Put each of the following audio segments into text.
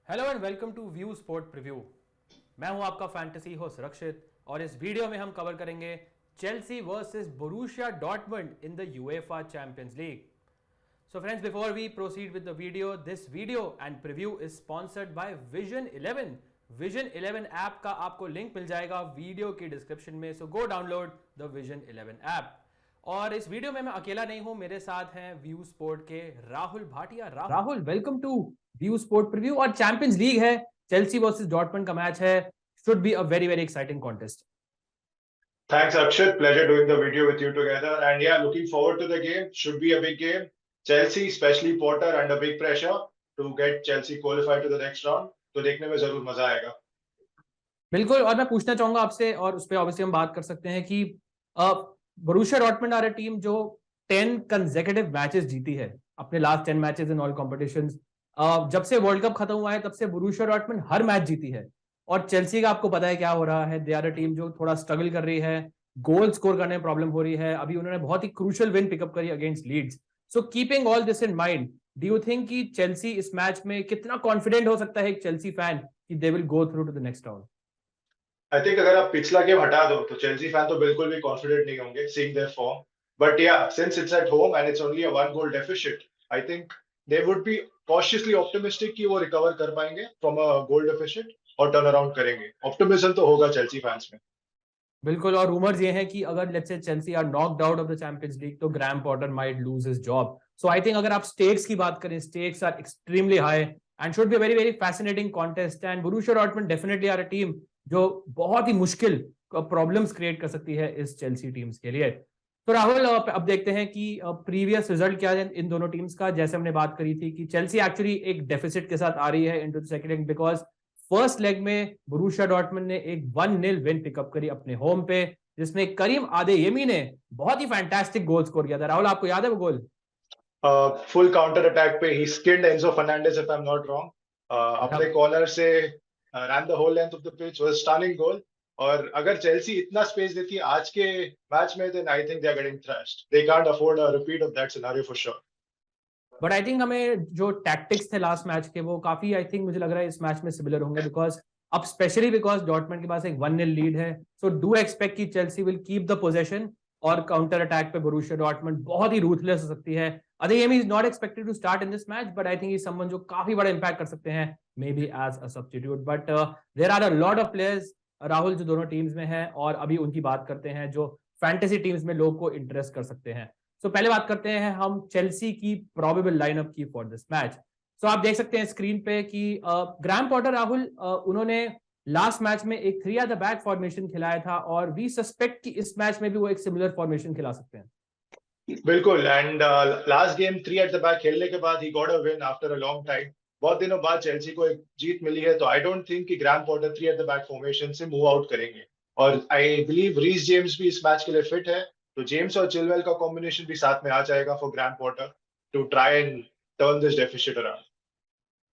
Hello and welcome to View Sport preview. मैं हूं आपका फैंटेसी होस्ट रक्षित और इस वीडियो में हम कवर करेंगे Chelsea versus Borussia Dortmund in the UEFA champions league. So friends, before we proceed with the video, this video and preview is sponsored by Vision 11. Vision 11 app का आपको link मिल जाएगा video की description में, सो गो download the Vision 11 app. और इस video में मैं अकेला नहीं हूं, मेरे साथ हैं व्यू स्पोर्ट के Rahul Bhatia. Rahul, welcome to View Sport preview. और चैंपियंस लीग है, चेल्सी वर्सेस डॉर्टमुंड का मैच है, should be a very very exciting contest. Thanks, Akshit. Pleasure doing the video with you together. And yeah, looking forward to the game. Should be a big game. Chelsea, especially Potter, under big pressure to get Chelsea qualified to the next round. तो देखने में जरूर मजा आएगा। बिल्कुल, और मैं पूछना चाहूंगा आपसे, और उस पर ऑब्वियसली हम बात कर सकते हैं कि Borussia Dortmund are a team जो 10 कंसेक्यूटिव मैचेस जीती है, अपने last 10 matches in all competitions. जब से वर्ल्ड कप खत्म हुआ है तब से बोरुसिया डॉर्टमुंड हर मैच जीती है। और चेल्सी का आपको पता है क्या हो रहा है, दे आर अ टीम जो थोड़ा स्ट्रगल कर रही है, गोल स्कोर करने में प्रॉब्लम हो रही है। अभी उन्होंने बहुत ही क्रूशियल विन पिकअप करी against Leeds. So keeping all this in mind, do you think कि चेल्सी इस मैच में कितना कॉन्फिडेंट हो सकता है एक चेल्सी फैन कि they will go through to the next round? I think अगर आप पिछला गेम हटा दो तो चेल्सी फैन तो बिल्कुल भी कॉन्फिडेंट नहीं होंगे seeing their form. But ya, since it's at home and it's only a one goal deficit, I think they would be cautiously optimistic कि वो रिकवर कर पाएंगे फ्रॉम अ गोल डेफिसिट और टर्न अराउंड करेंगे। Optimism तो होगा Chelsea fans में। बिल्कुल, और रूमर्स ये हैं कि अगर let's say Chelsea are knocked out of the Champions League तो Graham Potter might lose his job. So I think अगर आप स्टेक्स की बात करें, stakes are extremely high and should be very very fascinating contest. And Borussia Dortmund definitely are a team जो बहुत ही मुश्किल problems create कर सकती है इस चेल्सी टीम्स के लिए। तो राहुल, अब देखते हैं कि प्रीवियस रिजल्ट क्या है इन दोनों टीम्स का। जैसे हमने बात करी थी कि चेल्सी एक्चुअली एक डेफिसिट के साथ आ रही है into the second leg, because first leg में बोरुसिया डॉर्टमुंड ने एक 1-0 विन पिकअप करी अपने होम पे, जिसमें करीम आदेयमी ने बहुत ही फैंटास्टिक गोल स्कोर किया था। राहुल, आपको याद है वो गोल? फुल काउंटर अटैक पे he skinned Enzo Fernandez if I am not wrong. अपने कॉर्नर से run the whole length of the pitch, was stunning goal. और अगर चेल्सी इतना स्पेस देती है आज के मैच में, then I think they are getting thrashed. They can't afford a repeat of that scenario for sure. But I think हमें जो टैक्टिक्स थे लास्ट मैच के, वो काफी आई थिंक मुझे लग रहा है इस मैच में सिमिलर होंगे, बिकॉज अब स्पेशली बिकॉज डॉर्टमुंड के पास एक 1-0 लीड है। सो डू एक्सपेक्ट कि Chelsea will keep the possession और काउंटर अटैक पे बोरुसिया डॉर्टमुंड बहुत ही रूथलेस हो सकती है। Adeyemi is not expected to start in this match, but I think is someone जो काफी बड़ा इंपैक्ट कर सकते हैं, maybe as a substitute. But there are a lot of players Rahul जो दोनों टीम्स में है, और अभी उनकी बात करते हैं जो फैंटेसी टीम्स में लोग को इंटरेस्ट कर सकते हैं। सो पहले बात करते हैं हम चेल्सी की प्रोबेबल लाइनअप की फॉर दिस मैच। सो आप देख सकते हैं स्क्रीन पे कि ग्राहम पॉटर, राहुल, उन्होंने लास्ट मैच में एक 3 एट द बैक फॉर्मेशन खिलाया था, और वी सस्पेक्ट कि इस मैच में भी वो एक सिमिलर फॉर्मेशन खिला सकते हैं। बिल्कुल। And last game 3 at the back खेलने के बाद he got a win after a long time. बहुत दिनों बाद चेल्सी को एक जीत मिली है, तो आई डोंट थिंक कि Graham Potter 3 at the back formation से मूव आउट करेंगे। और आई बिलीव रीस जेम्स भी इस मैच के लिए फिट है, तो जेम्स और चिलवेल का कॉम्बिनेशन भी साथ में आ जाएगा for Graham Potter to try and turn this deficit around.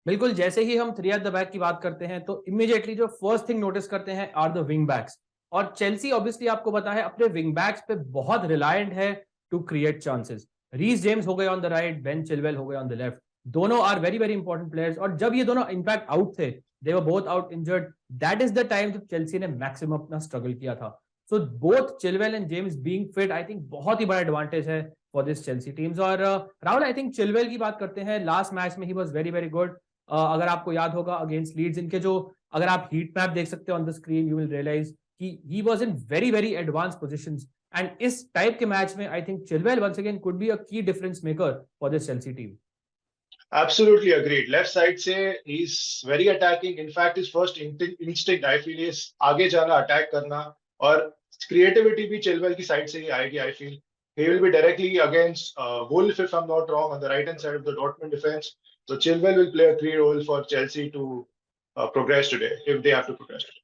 बिल्कुल, जैसे ही हम 3 एट द बैक की बात करते हैं तो इमीडिएटली जो फर्स्ट थिंग नोटिस करते हैं आर द विंग बैक्स। और चेल्सी ऑब्वियसली आपको पता है अपने विंग बैक्स पे बहुत रिलायंट है to create chances. Reece James हो गए on the right, Ben Chilwell हो गए ऑन द लेफ्ट। दोनों are very very important players, और जब ये दोनों इनफैक्ट आउट थे, they were both out injured, that is the time जब चेल्सी ने मैक्सिमम अपना स्ट्रगल किया था। So both Chilwell and James being fit I think बहुत ही बड़ा एडवांटेज है फॉर दिस चेल्सी टीम्स। और राहुल, आई थिंक चिलवेल की बात करते हैं, लास्ट मैच में he was very very good. अगर आपको याद होगा अगेंस्ट लीड्स, इनके जो, अगर आप हीट मैप देख सकते हो on the screen, you will realise कि he was in very very advance positions. And इस टाइप के मैच में I think Chilwell once again could be a key difference maker for this Chelsea team. Absolutely agreed. Left side से he's very attacking. In fact, his first instinct I feel is आगे जाना, attack करना, और creativity भी Chilwell की side से ही आएगी. I feel he will be directly against Wolf, if I'm not wrong, on the right hand side of the Dortmund defense. So Chilwell will play a key role for Chelsea to progress today if they have to progress today.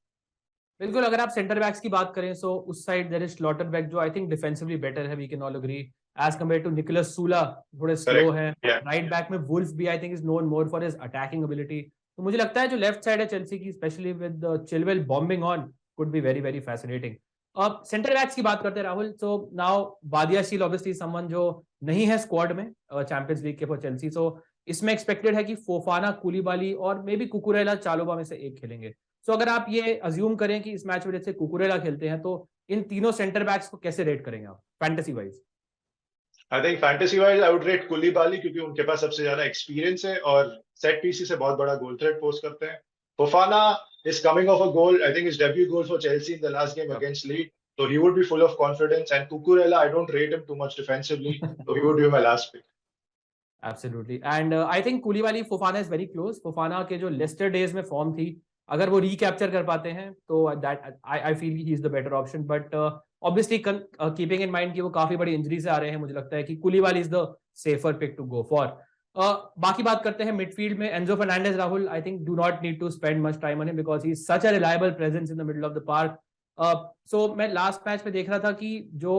बिल्कुल, अगर आप centre backs की बात करें सो उस side there is Schlotterbeck जो I think defensively better है, we can all agree, as compare to Niklas Sule, थोड़े स्लो Correct. है। Yeah. राइट बैक में वुल्फ भी I think is known more for his attacking ability. तो मुझे लगता है जो लेफ्ट साइड है चेल्सी की, specially with Chilwell bombing on, could be very very fascinating. अब सेंटर बैक्स की बात करते हैं Rahul, so now Badiashile obviously someone जो नहीं है स्क्वाड में चैंपियंस लीग के फॉर चेल्सी। सो इसमें एक्सपेक्टेड है कि फोफाना, कूलिबाली और मे बी कुकुरेला, चालोबा में से एक खेलेंगे। सो अगर आप ये अज्यूम करें कि इस मैच में जैसे कुकुरेला खेलते हैं, तो इन तीनों सेंटर बैक्स को कैसे रेट करेंगे आप fantasy wise? I think fantasy wise I would rate कुलीबाली, क्योंकि उनके पास सबसे ज्यादा एक्सपीरियंस है और सेट पीसेस से बहुत बड़ा गोल थ्रेट पोस्ट करते हैं। Fofana is coming off a goal, I think his debut goal for Chelsea in the last game against Leeds, so he would be full of confidence. And Cucurella, I don't rate him too much defensively, so he would be my last pick. Absolutely, and I think Koulibaly Fofana is very close. Fofana के जो Lester days में form थी, अगर वो recapture कर पाते हैं तो that I feel he is the better option. But obviously keeping in mind कि वो काफी बड़ी इंजरी से आ रहे हैं, मुझे लगता है कि Koulibaly is the safer pick to go for. बाकी बात करते हैं मिडफील्ड में। Enzo Fernandez, Rahul, I think do not need to spend much time on him because he is such a reliable presence in the middle of the park. So मैं last match में देख रहा था कि जो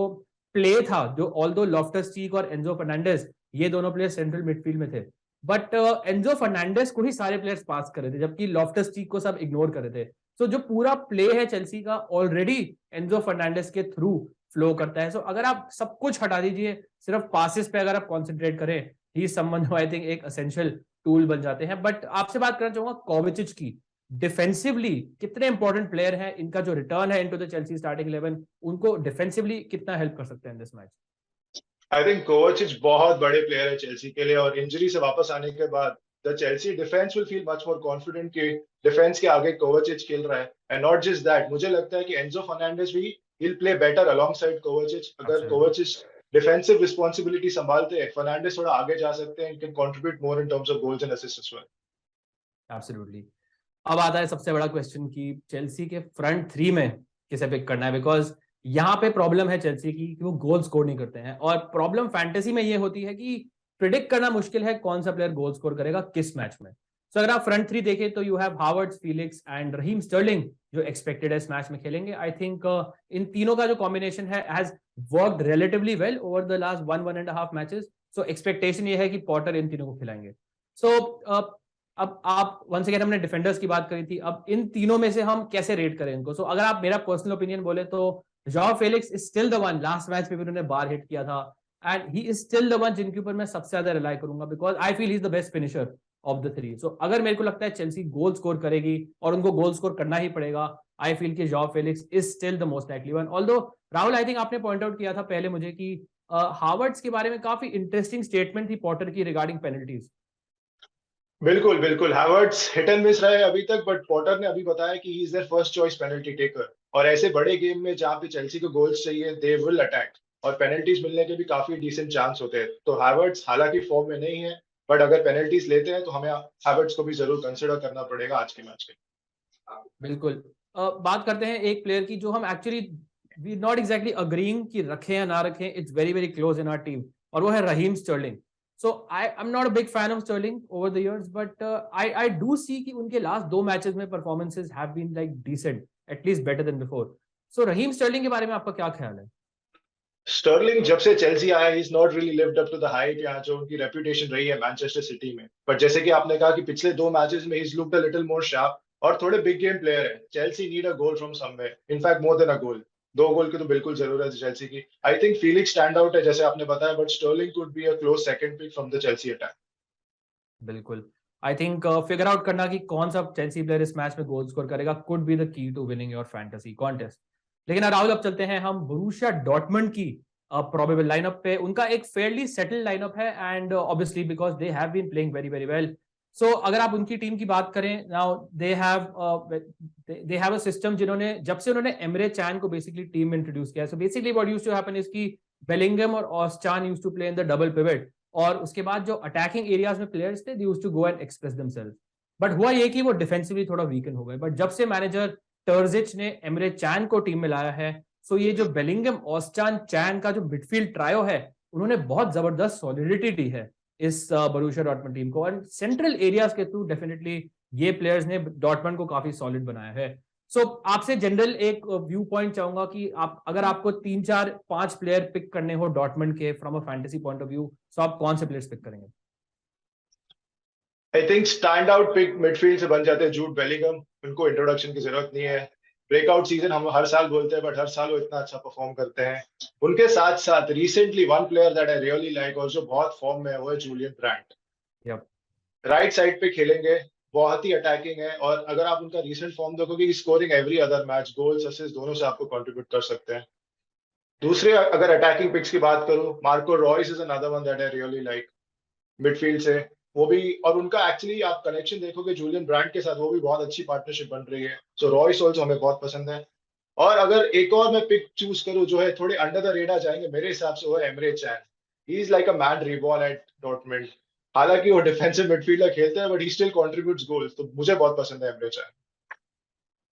प्ले था, जो ऑल्दो लॉफ्टस चीक और एंजो फर्नांडिस, ये दोनों प्लेयर सेंट्रल मिडफील्ड में थे, बट एंजो फर्नांडिस को ही सारे प्लेयर्स पास कर रहे थे, जबकि लॉफ्टस चीक को सब इग्नोर कर रहे थे। सो जो पूरा प्ले है चेल्सी का ऑलरेडी एंजो फर्नांडिस के थ्रू फ्लो करता है। सो अगर आप सब कुछ हटा दीजिए, सिर्फ पासिस पे अगर आप कॉन्सेंट्रेट करें, ही समवन आई थिंक एक एसेंशियल टूल बन जाते हैं। बट आपसे बात करना चाहूंगा कोविचिच की। डिफेंसिवली कितने इंपॉर्टेंट प्लेयर हैं, इनका जो रिटर्न है इनटू द चेल्सी स्टार्टिंग 11, उनको डिफेंसिवली कितना हेल्प कर सकते हैं दिस मैच? आई थिंक कोवाचिच बहुत बड़े प्लेयर है चेल्सी के लिए, और इंजरी से वापस आने के बाद the Chelsea defence will feel much more confident कि डिफेंस के आगे कोवाचिच खेल रहा है। एंड नॉट जस्ट दैट, मुझे लगता है कि एंजो फर्नांडिस भी विल प्ले बेटर अलोंगसाइड कोवाचिच। अगर कोवाचिच डिफेंसिव रिस्पांसिबिलिटी संभालते हैं, फर्नांडिस थोड़ा आगे जा सकते हैं, can contribute more in terms of goals and assists as well. Absolutely. अब आता है सबसे बड़ा क्वेश्चन कि चेल्सी के फ्रंट थ्री में किसे पिक करना है, बिकॉज यहाँ पे प्रॉब्लम है चेल्सी की कि वो गोल स्कोर नहीं करते हैं, और प्रॉब्लम फैंटेसी में ये होती है कि प्रिडिक्ट करना मुश्किल है कौन सा प्लेयर गोल स्कोर करेगा किस मैच में। सो अगर आप फ्रंट थ्री देखें तो you have Havertz, Felix and Raheem Sterling, जो एक्सपेक्टेड है इस मैच में खेलेंगे। आई थिंक इन तीनों का जो कॉम्बिनेशन है has worked relatively well over the last 1.5 matches. So expectation ये है कि पॉटर इन तीनों को खिलाएंगे। सो अब आप वंस अगेन, हमने डिफेंडर्स की बात करी थी, अब इन तीनों में से हम कैसे रेट करें इनको? सो अगर आप मेरा पर्सनल ओपिनियन बोले तो Joao Felix is still the one, last match पे भी उन्होंने बार हिट किया था, and he is still the one जिनके ऊपर मैं सबसे ज्यादा रिलाई करूंगा, because I feel he is the best finisher of the three. So अगर मेरे को लगता है चेल्सी गोल स्कोर करेगी और उनको गोल स्कोर करना ही पड़ेगा, आई फील कि jaw Felix is still the most likely one. Although Rahul, I think आपने पॉइंट आउट किया था पहले मुझे कि हावर्ड्स के बारे में काफी इंटरेस्टिंग स्टेटमेंट थी पॉटर की रिगार्डिंग पेनल्टीज। बिल्कुल बिल्कुल, हावर्ड्स हिट एंड मिस रहे अभी तक, बट पॉटर ने अभी बताया कि he is their first choice penalty taker, और ऐसे बड़े गेम में जहां पे चेल्सी को गोल्स चाहिए, दे विल अटैक, और पेनल्टीज मिलने के भी काफी डिसेंट चांस होते हैं। तो हावर्ड्स हालांकि फॉर्म में नहीं है, बट अगर पेनल्टीज लेते हैं तो हमें हावर्ड्स को भी जरूर कंसिडर करना पड़ेगा आज के मैच के। बिल्कुल। बात करते हैं एक प्लेयर की जो हम actually we not exactly agreeing कि रखें या ना रखें, it's very very close in our team, और वो है Raheem Sterling. So I am not a big fan of Sterling over the years, but I do see कि उनके लास्ट 2 मैचेस में performances have been like decent, at least better than before. So Raheem Sterling के बारे में आपका क्या ख्याल है? स्टर्लिंग जब से चेल्सी आया, he is not really lived up to the hype, यहाँ जो उनकी रेपुटेशन रही है मैनचेस्टर सिटी में। बट जैसे कि आपने कहा कि पिछले 2 मैचेस में he is looked a little more sharp, और थोड़े बिग गेम प्लेयर है। Chelsea need a goal from somewhere, in fact more than a goal. 2 goal की तो बिल्कुल जरूरत है चेल्सी की। I think Felix stand out है जैसे आपने बताया, but Sterling could be a close second pick from the Chelsea attack. बिल्कुल। आई थिंक फिगर आउट करना कि कौन सा चेल्सी प्लेयर इस मैच में गोल स्कोर करेगा could be the key to winning your fantasy contest. लेकिन राहुल, अब चलते हैं हम बोरुसिया डॉर्टमुंड की प्रोबेबल लाइनअप पे। उनका एक फेयरली सेटल्ड लाइनअप है, and obviously because they have been playing very very well. So अगर आप उनकी टीम की बात करें, now they have a system जिन्होंने, जब से उन्होंने एमरे चैन को बेसिकली टीम में इंट्रोड्यूस किया, so basically what used to happen is कि बेलिंगम और Ozcan used to play in the double pivot, और उसके बाद जो अटैकिंग एरियाज में प्लेयर्स थे, they used to go and express themselves. But हुआ ये कि वो डिफेंसिवली थोड़ा वीकन हो गए। बट जब से मैनेजर टर्जिच ने एमरे चैन को टीम में लाया है, सो ये जो बेलिंगम, ऑस्चान, चैन का जो मिडफील्ड ट्रायो है, उन्होंने बहुत जबरदस्त सॉलिडिटी दी है इस बोरुसिया डॉर्टमुंड टीम को, और सेंट्रल एरियाज के थ्रू डेफिनेटली ये प्लेयर्स ने डॉर्टमुंड को काफी सॉलिड बनाया है। सो आपसे जनरल एक व्यू पॉइंट चाहूंगा कि आप, अगर आपको 3 4 5 प्लेयर पिक करने हो डॉर्टमुंड के from a fantasy point of view, so आप कौन से प्लेयर्स पिक करेंगे? I think stand out pick midfield से बन जाते हैं जूड बेलिंगम। उनको इंट्रोडक्शन की जरूरत नहीं है। ब्रेकआउट सीजन हम हर साल बोलते हैं, बट हर साल वो इतना अच्छा परफॉर्म करते हैं। उनके साथ साथ recently one player that I really like और जो बहुत फॉर्म में है, वो है Julian Brandt. Yep. Right side पे खेलेंगे, बहुत ही अटैकिंग है, और अगर आप उनका रीसेंट फॉर्म देखोगे, scoring every other match, goals assist दोनों से आपको कंट्रीब्यूट कर सकते हैं। दूसरे अगर अटैकिंग पिक्स की बात करूं, Marco Royce is another one that I really like midfield से। वो भी, और उनका एक्चुअली आप कनेक्शन देखोगे जूलियन ब्रांड के साथ, वो भी बहुत अच्छी पार्टनरशिप बन रही है। सो रॉयस ऑल्सो हमें बहुत पसंद है। और अगर एक और मैं पिक चूज करूं जो है थोड़े अंडर द रेडार जाएंगे मेरे हिसाब से, वो है Emre Can. He is like a man reborn at Dortmund. हालांकि वो डिफेंसिव मिडफील्डर खेलते हैं, but he still contributes goals, तो मुझे बहुत पसंद है एमरे कैन।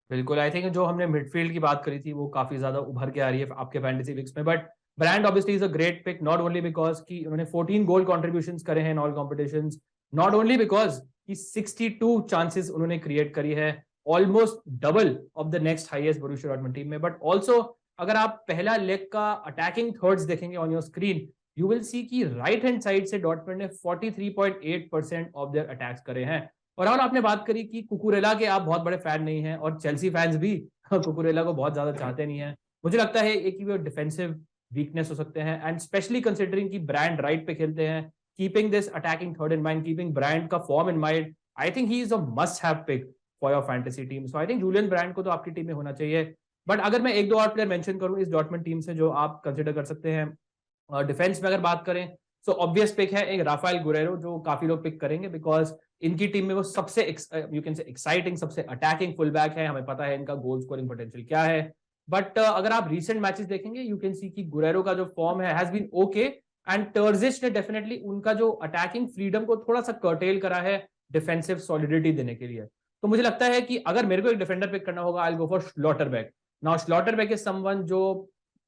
बिल्कुल, आई थिंक जो हमने मिडफील्ड की बात करी थी वो काफी ज्यादा उभर के आ रही है आपके फैंटेसी लीग्स में, but Brandt obviously is a great pick, not only because कि उन्होंने 14 गोल कंट्रीब्यूशंस करे हैं in all competitions, not only because कि 62 चांसेस उन्होंने क्रिएट करी है, almost double of the next highest Borussia Dortmund team में, बट ऑल्सो अगर आप पहला लेग का अटैकिंग थर्ड्स देखेंगे on your screen, you will see कि राइट हैंड साइड से डॉर्टमुंड ने 43.8% ऑफ देयर अटैक्स करे हैं। और आपने बात करी कि कुकुरेला के आप बहुत बड़े फैन नहीं हैं, और चेल्सी फैंस भी कुकुरेला को बहुत ज्यादा चाहते नहीं है। मुझे लगता है एक वो डिफेंसिव वीकनेस हो सकते हैं, एंड स्पेशली कंसिडरिंग कि ब्रांड राइट पे खेलते हैं, keeping this attacking third in mind, keeping Brandt का form in mind, I think he is a must have pick for your fantasy team. So I think Julian Brandt को तो आपकी team में होना चाहिए। बट अगर मैं एक दो और प्लेयर मेंशन करूं इस डॉर्टमुंड टीम से जो आप कंसिडर कर सकते हैं डिफेंस में अगर बात करें, सो ऑब्वियस पिक है एक राफेल गुरेरो, जो काफी लोग पिक करेंगे बिकॉज इनकी टीम में वो सबसे यू कैन से एक्साइटिंग, सबसे अटैकिंग फुल बैक है, हमें पता है इनका गोल स्कोरिंग पोटेंशियल क्या है। बट अगर आप रीसेंट मैचेस देखेंगे यू कैन सी कि गुरेरो का जो फॉर्म है हैज बीन ओके, एंड टर्जिश ने डेफिनेटली उनका जो अटैकिंग फ्रीडम को थोड़ा सा कर्टेल करा है डिफेंसिव सॉलिडिटी देने के लिए। तो मुझे लगता है कि अगर मेरे को एक डिफेंडर पिक करना होगा, I will go for Schlotterbeck. Now Schlotterbeck is someone जो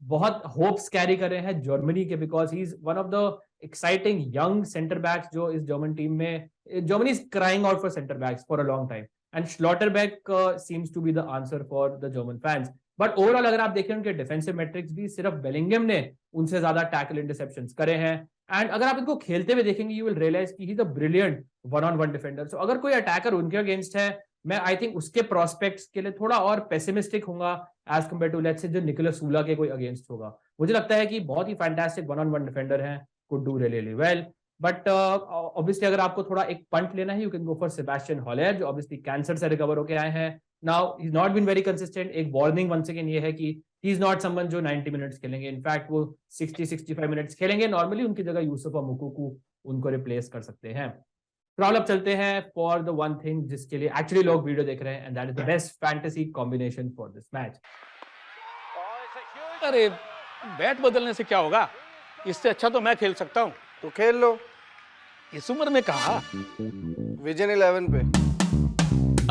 बहुत होप्स कैरी कर रहे हैं जर्मनी के, because he is one of the exciting young centre backs जो इस जर्मन टीम में, Germany is crying out for center backs for a long time, and Schlotterbeck seems to be the answer for the German fans. But overall अगर आप देखें उनके defensive matrix भी सिर्फ Bellingham ने उनसे ज्यादा टैकल इंटरसेप्शंस करे हैं, एंड अगर आप इनको खेलते हुए देखेंगे यू विल रियलाइज कि he is a brilliant one on one defender. So अगर कोई अटैकर उनके अगेंस्ट है, मैं आई थिंक उसके प्रोस्पेक्ट्स के लिए थोड़ा और पेसिमिस्टिक होगा as compare to let's say जो निकोलस सूला के कोई अगेंस्ट होगा। मुझे लगता है कि बहुत ही fantastic one on one defender हैं, could do really well. But obviously अगर आपको थोड़ा एक पंट लेना है you can go for Sebastian Haller, जो ऑब्वियसली कैंसर से रिकवर होके आए हैं। Now he is not been very consistent. एक वार्निंग वंस अगेन ये है कि ही इज नॉट समवन जो 90 मिनट्स खेलेंगे, इनफैक्ट वो 60-65 मिनट्स खेलेंगे नॉर्मली, उनकी जगह यूसुफ और मुकुकू उनको रिप्लेस कर सकते हैं। तो अब चलते हैं फॉर द वन थिंग जिसके लिए एक्चुअली लोग वीडियो देख रहे हैं, and that is the best fantasy combination for this match. अरे बैट बदलने से क्या होगा, इससे अच्छा तो मैं खेल सकता हूँ। तो खेल लो इस उम्र में कहा। विजन 11 पे।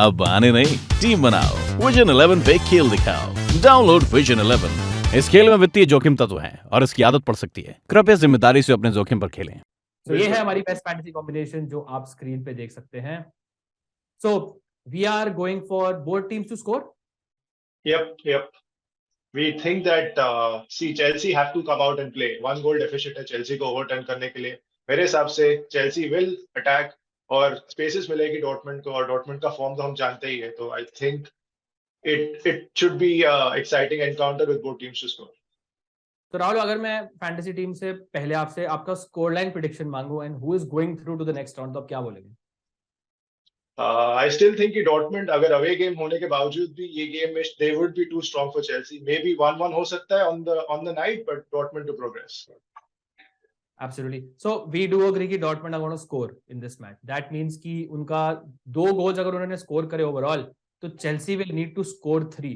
अब आने नहीं, टीम बनाओ। विजन 11 पे खेल दिखाओ। Download vision 11। इस खेल में वित्तीय जोखिम तत्व हैं और इसकी आदत पड़ सकती है। कृपया जिम्मेदारी से अपने जोखिम पर खेलें। तो ये है हमारी बेस्ट फैंटेसी कॉम्बिनेशन जो आप स्क्रीन पे देख सकते हैं। So we are going for both teams to score. Yep. We think that see Chelsea have to come out and play. One goal deficit है Chelsea को overturn करने के लिए। मेरे हिसाब से Chelsea will attack और spaces मिलेगी डॉर्टमुंड को, और डॉर्टमुंड का फॉर्म तो हम जानते ही है, तो I think it should be exciting encounter with both teams to score. तो राहुल, अगर मैं फैंटेसी टीम से पहले आपसे आपका स्कोर लाइन प्रेडिक्शन मांगू and who is going through to the next round, तो आप क्या बोलेंगे? I still think कि डॉर्टमुंड अगर अवे गेम होने के बावजूद भी ये गेम में they would be too strong for Chelsea. Maybe 1-1 हो सकता है on the night, but Dortmund to progress. Absolutely. So we do agree कि Dortmund are going to score in this match. That means कि उनका 2 goals अगर उन्होंने score करे overall, तो Chelsea will need to score 3.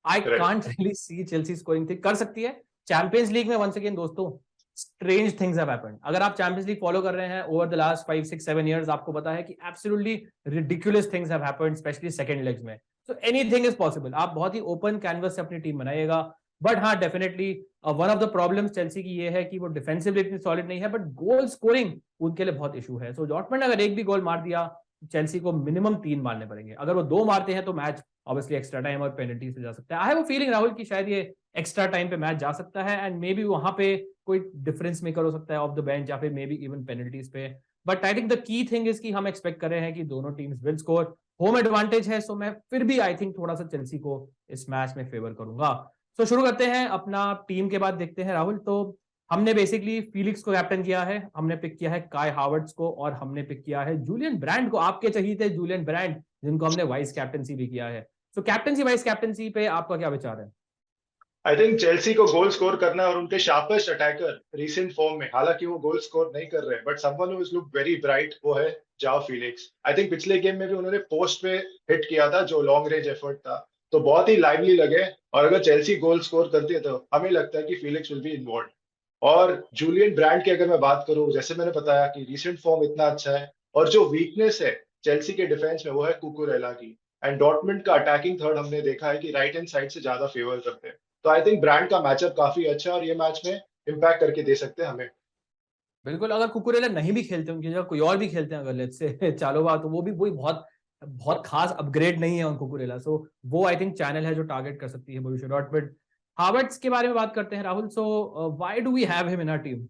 I can't really see Chelsea scoring 3. कर सकती है चैंपियंस लीग में। वंस अगेन दोस्तों, स्ट्रेंज थिंग्स हैव हैपेंड। अगर आप चैंपियंस लीग फॉलो कर रहे हैं ओवर द लास्ट 5-6-7 इयर्स, आपको पता है कि absolutely ridiculous things have happened, specially second legs में। So anything is possible. आप बहुत ही ओपन कैनवस से अपनी टीम बनाइएगा। बट हाँ, definitely one of the problems Chelsea की ये है कि वो डिफेंसिवली इतनी सॉलिड नहीं है, बट गोल स्कोरिंग उनके लिए बहुत इशू है। सो डॉर्टमुंड अगर एक भी गोल मार दिया, चेल्सी को मिनिमम 3 मारने पड़ेंगे। अगर वो 2 मारते हैं तो मैच ऑब्वियसली एक्स्ट्रा टाइम और पेनल्टी से जा सकता है। I have a feeling Rahul कि शायद ये एक्स्ट्रा टाइम पे मैच जा सकता है, एंड मे बी वहां पे कोई डिफरेंस मेकर हो सकता है ऑफ द बेंच, या फिर मे बी इवन पेनल्टीज पे। But I think the key thing is कि हम एक्सपेक्ट कर रहे हैं कि दोनों teams will score. Home advantage है, सो मैं फिर भी आई थिंक थोड़ा सा चेल्सी को इस मैच में फेवर करूंगा। सो शुरू करते हैं अपना टीम के बाद देखते हैं राहुल। तो हमने बेसिकली फिलिक्स को कैप्टन किया है, हमने पिक किया है काई हावर्ट्स को, और हमने पिक किया है जूलियन ब्रांड को। आपके चाहिए थे जूलियन ब्रांड, जिनको हमने वाइस कैप्टनसी भी किया है। तो कैप्टनसी वाइस कैप्टनसी पे आपका क्या विचार है? आई थिंक चेल्सी को गोल स्कोर करना और उनके शार्पेस्ट अटैकर रीसेंट फॉर्म में, हालांकि वो गोल स्कोर नहीं कर रहे हैं, but someone who look very bright, वो है जाओ फिलिक्स। आई थिंक पिछले गेम में भी उन्होंने पोस्ट पे हिट किया था, जो लॉन्ग रेंज एफर्ट था, तो बहुत ही लाइवली लगे। और अगर चेल्सी गोल स्कोर करती है तो हमें लगता है कि फिलिक्स विल बी इन्वॉल्व। और जूलियन ब्रांड की अगर मैं बात करूं, जैसे मैंने बताया कि रीसेंट फॉर्म इतना अच्छा है, और जो वीकनेस है चेल्सी के डिफेंस में वो है कुकुरेला की। एंड डॉर्टमुंड का अटैकिंग थर्ड हमने देखा है कि राइट हैंड साइड से ज्यादा फेवर करते हैं। तो आई थिंक ब्रांड का मैचअप काफी अच्छा है और ये मैच में इम्पैक्ट करके दे सकते हैं हमें। बिल्कुल, अगर कुकुरेला नहीं भी खेलते, उनकी जगह कोई और भी खेलते हैं अगर लेट्स से चालोबा, तो वो भी कोई बहुत बहुत खास अपग्रेड नहीं है उन कुकुरेला। सो वो आई थिंक चैनल है जो टारगेट कर सकती है बोरुसिया डॉर्टमुंड। हावर्ट्स के बारे में बात करते हैं Rahul. So why do we have him in our team?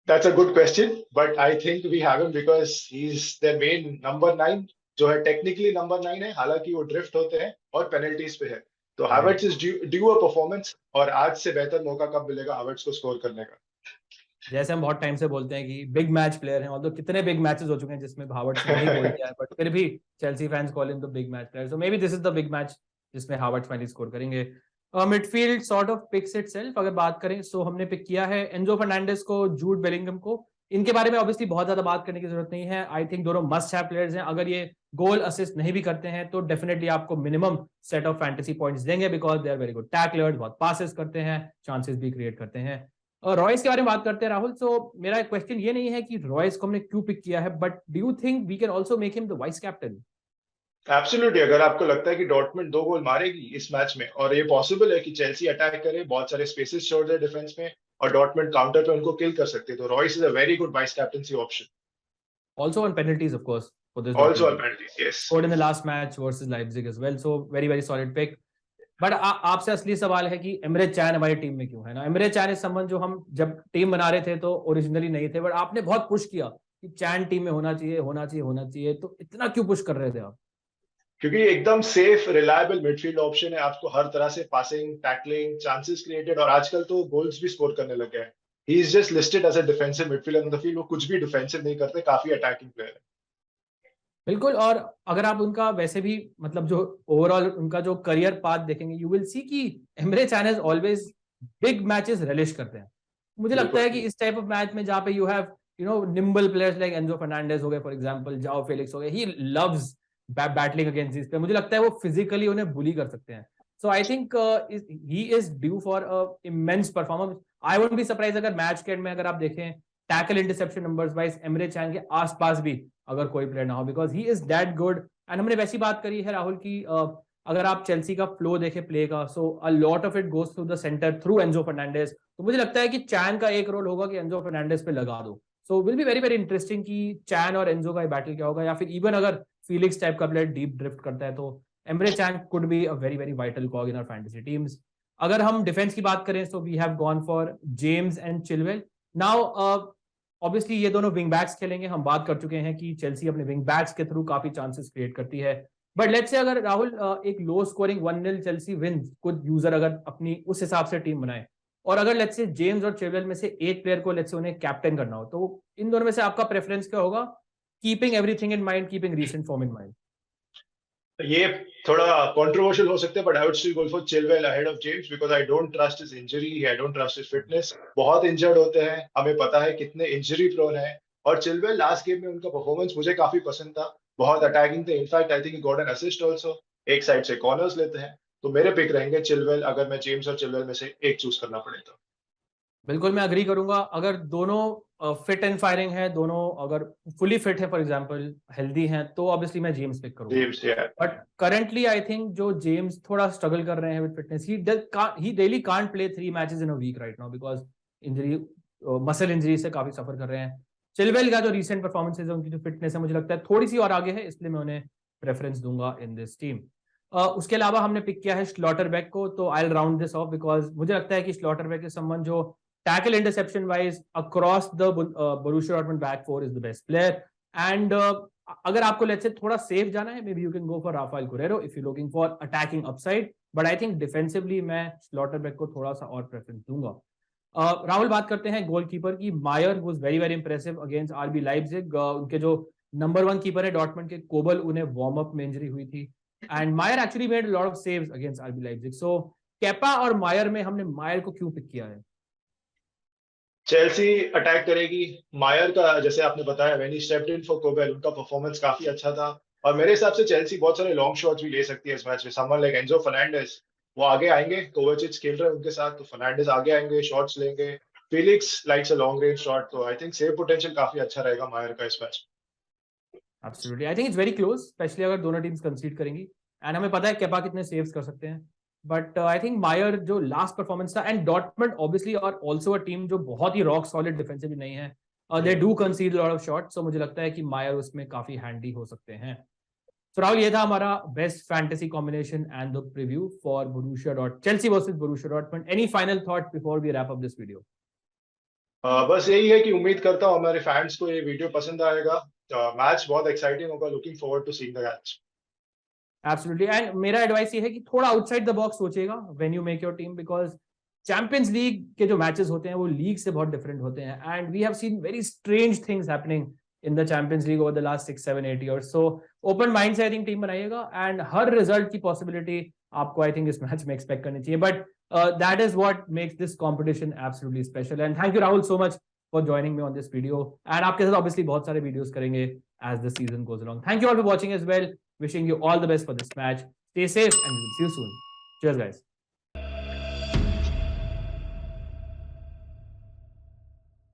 That's a good question, but I think we have him because he's their main number 9, जो है टेक्निकली नंबर 9 है, हालांकि वो ड्रिफ्ट होते हैं और पेनल्टीज पे है। तो Havertz is due a performance, और आज से बेहतर मौका कब मिलेगा हावर्ट्स को स्कोर करने का? जैसे हम बहुत टाइम से बोलते हैं कि बिग मैच प्लेयर हैं, और कितने बिग मैचेस हो चुके हैं जिसमें हावर्ट्स नहीं गोल किया है, बट फिर भी Chelsea fans call him the big match player. So maybe this is the big match जिसमें हावर्ट्स फाइनली स्कोर करेंगे। Midfield sort of picks itself अगर बात करें, सो हमने पिक किया है एंजो फर्नांडिस को, जूड बेलिंगम को। इनके बारे में ऑब्वियसली बहुत ज्यादा बात करने की जरूरत नहीं है। आई थिंक दोनों मस्ट हैव प्लेयर्स हैं। अगर ये गोल असिस्ट नहीं भी करते हैं तो डेफिनेटली आपको minimum set of fantasy points देंगे, because they are very good tacklers, बहुत पासेस करते हैं, चांसेस भी क्रिएट करते हैं। और रॉयस के बारे में बात करते हैं राहुल। सो मेरा क्वेश्चन ये नहीं है कि रॉयस को हमने क्यों पिक किया है, but do you think we can also make him the vice captain? Absolutely, अगर आपको लगता है कि डॉर्टमुंड 2 गोल मारेगी इस मैच में, और ये पॉसिबल है कि चेल्सी अटैक करे, बहुत सारे स्पेसेस छोड़ दे डिफेंस में, और डॉर्टमुंड काउंटर पे उनको किल कर सकते हैं, तो Royce is a very good vice captaincy option. Also on penalties, of course, for this also on Dortmund team. Penalties, yes. Scored in the last match versus Leipzig as well. So very very solid pick. But आपसे असली सवाल है कि Emre चैन हमारी team में क्यों है ना? एमरे चैन इस संबंध जो हम जब टीम बना रहे थे तो ओरिजिनली नहीं थे, बट आपने बहुत पुश किया कि चैन टीम में होना चाहिए, होना चाहिए, होना चाहिए। तो इतना क्यों पुश कर रहे थे आप? क्योंकि एकदम सेफ रिलायबल मिडफील्ड ऑप्शन है, आपको हर तरह से पासिंग, टैकलिंग, चांसेस क्रिएटेड, और आजकल तो गोल्स भी स्कोर करने लग गए हैं। He is just listed as a defensive midfielder on the field, वो कुछ भी डिफेंसिव नहीं करते, काफी अटैकिंग प्लेयर है। बिल्कुल। और अगर आप उनका वैसे भी मतलब जो ओवरऑल उनका जो करियर पाथ देखेंगे, यू विल सी कि Emre chain is always big matches relish करते हैं। मुझे लगता है कि इस टाइप ऑफ मैच में जहाँ पे you have nimble players like Enzo Fernandez हो गए फॉर एग्जांपल, जाओ फेलिक्स हो गए, he loves battling against this पे। मुझे लगता है वो फिजिकली उन्हें बुली कर सकते हैं। So I think he is due for immense performance. I wouldn't be surprise अगर मैच के एंड में अगर आप देखें tackle interception numbers wise Emre Can के आसपास भी अगर कोई प्लेयर ना हो, because he is that good. And हमने वैसी बात करी है राहुल की अगर आप चेल्सी का फ्लो देखें प्ले का, so a lot of it goes through the centre through Enzo Fernandez. तो मुझे लगता है कि चैन का एक रोल होगा कि एंजो फर्नांडिस पे लगा दो। So will be very very interesting कि चैन और एंजो का बैटल क्या होगा, या फिर इवन अगर फीलिक्स टाइप का प्लेयर डीप ड्रिफ्ट करता है तो Emre Can could be a very very vital cog in our fantasy teams. अगर हम डिफेंस की बात करें, so we have gone for James and Chilwell. Now obviously ये दोनों विंग बैक्स खेलेंगे। हम बात कर चुके हैं कि चेल्सी अपने विंग बैक्स के थ्रू काफी चांसेस क्रिएट करती है। बट लेट्स से अगर राहुल एक लो स्कोरिंग 1-0 चेल्सी विंस, कुछ यूजर अगर अपनी उस हिसाब से टीम बनाए, और अगर लेट्स से जेम्स और चिलवेल में से एक प्लेयर को लेट्स से उन्हें कैप्टन करना हो, तो इन दोनों में से आपका प्रेफरेंस क्या होगा, keeping everything in mind, keeping recent form in mind? ये थोड़ा कंट्रोवर्शियल हो सकता है, but I would still go for Chilwell ahead of James, because I don't trust his injury, I don't trust his fitness. बहुत injured होते हैं, हमें पता है कितने इंजरी प्रोन है। और चिलवेल लास्ट गेम में उनका परफॉर्मेंस मुझे काफी पसंद था, बहुत अटैकिंग थे। In fact I think he got an assist also, एक साइड से कॉर्नर्स लेते हैं। तो मेरे पिक रहेंगे चिलवेल, अगर मैं जेम्स और चिलवेल में से एक चूज करना पड़े तो। बिल्कुल, मैं अग्री करूंगा। अगर दोनों फिट एंड फायरिंग है, दोनों अगर फुली फिट है फॉर एग्जांपल, हेल्दी हैं, तो ऑब्वियसली मैं जेम्स पिक करूंगा। जेम्स, या बट करंटली आई थिंक जो जेम्स थोड़ा स्ट्रगल कर रहे हैं with fitness, he daily can't play 3 matches in a week right now because injury, muscle injury से काफी सफर कर रहे हैं। चिलवेल का जो रीसेंट परफॉर्मेंसेज है, उनकी जो फिटनेस है, मुझे लगता है थोड़ी सी और आगे है, इसलिए मैं उन्हें प्रेफरेंस दूंगा इन दिस टीम। उसके अलावा हमने पिक किया है स्लॉटरबैक को, तो I will round this off because मुझे लगता है कि स्लॉटरबैक इज समवन जो tackle interception wise across the Borussia Dortmund back four is the best player. And अगर आपको लेट्स से थोड़ा सेफ जाना है, maybe you can go for Raphael Guerreiro if you looking for attacking upside, but I think defensively मैं Schlotterbeck को थोड़ा सा और प्रेफरेंस दूंगा। राहुल, बात करते हैं गोलकीपर की। Meyer was very very impressive against RB Leipzig. उनके जो नंबर 1 कीपर है डॉर्टमंड के, कोबल, उन्हें वार्म अप में इंजरी हुई थी and Meyer actually made lot of saves against RB Leipzig. So Kepa और मायर में हमने मायर को क्यों पिक किया है? चेल्सी अटैक करेगी। मायर का जैसे आपने बताया, when he stepped in for Kobel, उनका परफॉर्मेंस काफी अच्छा था और मेरे हिसाब से चेल्सी बहुत सारे लॉन्ग शॉट्स भी ले सकती है इस मैच में। समवन लाइक एंजो फर्नांडिस, वो आगे आएंगे, कोवाचिच खेल रहे हैं उनके साथ, तो फर्नांडिस आगे आएंगे, शॉट्स लेंगे। Felix likes a long range shot, तो आई थिंक सेव पोटेंशियल काफी अच्छा रहेगा मायर का इस match. Absolutely, I think it's very close, specially अगर दोनों टीम्स कंसीड करेंगी। एंड हमें पता है केपा कितने सेव्स कर सकते हैं, बट आई थिंक मायर जो लास्ट परफॉर्मेंस था, एंड डॉर्टमंड ऑब्वियसली और आल्सो अ टीम जो बहुत ही रॉक सॉलिड डिफेंसिवली नहीं है, they do concede lot of shots, so मुझे लगता है कि मायर उसमें काफी हैंडी हो सकते हैं। सो राहुल, ये था हमारा best fantasy combination and the preview for Chelsea versus Borussia Dortmund. Any final thought before we wrap up this video? बस यही है कि उम्मीद करता हूँ हमारे फैंस को ये वीडियो पसंद आएगा। मैच बहुत एक्साइटिंग होगा, looking forward to seeing the match. Absolutely, and मेरा एडवाइस ये है कि थोड़ा आउटसाइड द बॉक्स सोचिएगा when you make your team, because Champions League के जो मैचेस होते हैं वो लीग से बहुत डिफरेंट होते हैं, and we have seen very strange things happening in the Champions League over the last 6, 7, 8 years. So open mind से आई थिंक टीम बनाइएगा, एंड हर रिजल्ट की पॉसिबिलिटी आपको आई थिंक इस मैच में एक्सपेक्ट करनी चाहिए, but that is what makes this competition absolutely special. And thank you Rahul so much for joining me on this video, and आपके साथ ऑब्वियसली बहुत सारे वीडियोस करेंगे as the season goes along. Thank you all for watching as well, wishing you all the best for this match. Stay safe and we'll see you soon. Cheers guys.